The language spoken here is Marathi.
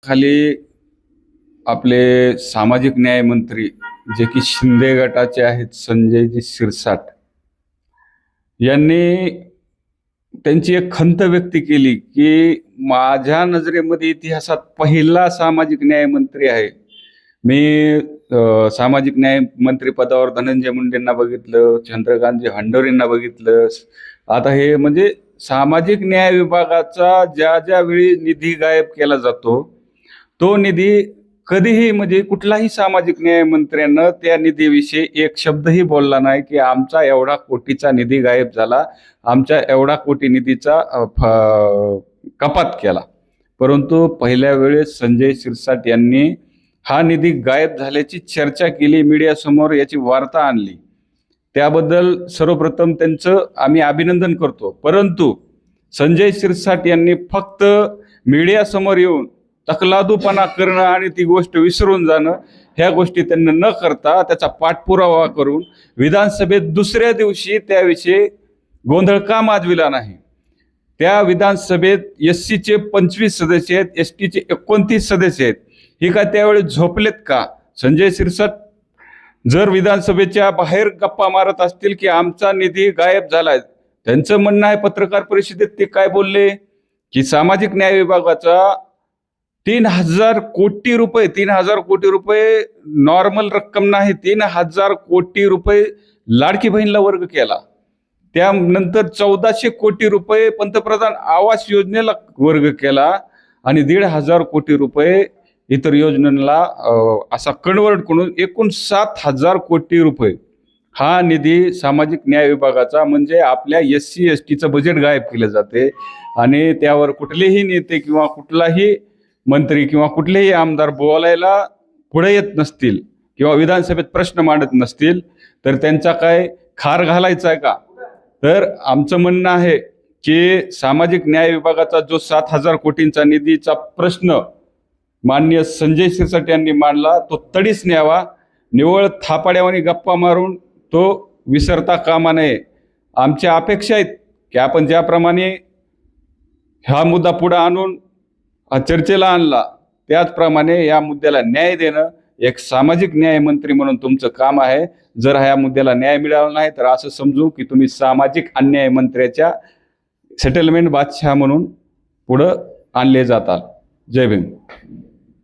खाली आपले सामाजिक न्याय मंत्री जे की शिंदे गटाचे आहेत संजयजी शिरसाट यांनी त्यांची एक खंत व्यक्त केली की माझ्या नजरेमध्ये इतिहासात पहिला सामाजिक न्याय मंत्री आहे। मी सामाजिक न्याय मंत्री पदावर धनंजय मुंडेंना बघितलं, चंद्रकांतजी हंडोरेंना बघितलं। आता हे म्हणजे सामाजिक न्याय विभागाचा ज्या ज्या वेळी निधी गायब केला जातो तो निधी कधीही म्हणजे कुठलाही सामाजिक न्याय मंत्र्यानं त्या निधीविषयी एक शब्दही बोलला नाही की आमचा एवढा कोटीचा निधी गायब झाला, आमच्या एवढा कोटी निधीचा कपात केला। परंतु पहिल्या वेळेस संजय शिरसाट यांनी हा निधी गायब झाल्याची चर्चा केली, मीडियासमोर याची वार्ता आणली। त्याबद्दल सर्वप्रथम त्यांचं आम्ही अभिनंदन करतो। परंतु संजय शिरसाट यांनी फक्त मीडियासमोर येऊन तकलादूपणा करणं आणि ती गोष्ट विसरून जाणं ह्या गोष्टी त्यांना न करता त्याचा पाठपुरावा करून विधानसभेत दुसऱ्या दिवशी त्याविषयी गोंधळ का माजविला नाही। त्या विधानसभेत एससीचे 25 सदस्य आहेत, एसटीचे 29 सदस्य आहेत। ही काय त्यावेळी झोपलेत का? संजय शिरसाट जर विधानसभेच्या बाहेर गप्पा मारत असतील की आमचा निधी गायब झालाय, त्यांचं म्हणणं आहे पत्रकार परिषदेत ते काय बोलले की सामाजिक न्याय विभागाचा 3000 कोटी रुपये नॉर्मल रक्कम नाही, 3000 कोटी रुपये लाडकी बहीणला वर्ग केला। त्यानंतर 1400 कोटी रुपये पंतप्रधान आवास योजनेला वर्ग केला आणि 1500 कोटी रुपये इतर योजनांना असा कन्वर्ट करून एकूण 7000 कोटी रुपये हा निधी सामाजिक न्याय विभागाचा म्हणजे आपल्या एससी एसटीचं बजेट गायब केले जाते। आणि त्यावर कुठलेही नेते किंवा कुठलाही मंत्री किंवा कुठलेही आमदार बोलायला पुढे येत नसतील किंवा विधानसभेत प्रश्न मांडत नसतील तर त्यांचा काय खार घालायचा आहे का? तर आमचं म्हणणं आहे की सामाजिक न्याय विभागाचा जो 7000 कोटींचा निधीचा प्रश्न माननीय संजय शिरसाट यांनी मांडला तो तडीस न्यावा, निव्वळ थापाड्यावानी गप्पा मारून तो विसरता कामा नये। आमच्या अपेक्षा आहेत की आपण ज्याप्रमाणे हा मुद्दा पुढे आणून चर्चेला आणला त्याचप्रमाणे या मुद्द्याला न्याय देणं एक सामाजिक न्याय मंत्री म्हणून तुमचं काम आहे। जर ह्या मुद्द्याला न्याय मिळाला नाही तर असं समजू की तुम्ही सामाजिक अन्याय मंत्र्याच्या सेटलमेंट बादशाह म्हणून पुढं आणले जातात। जय भीम।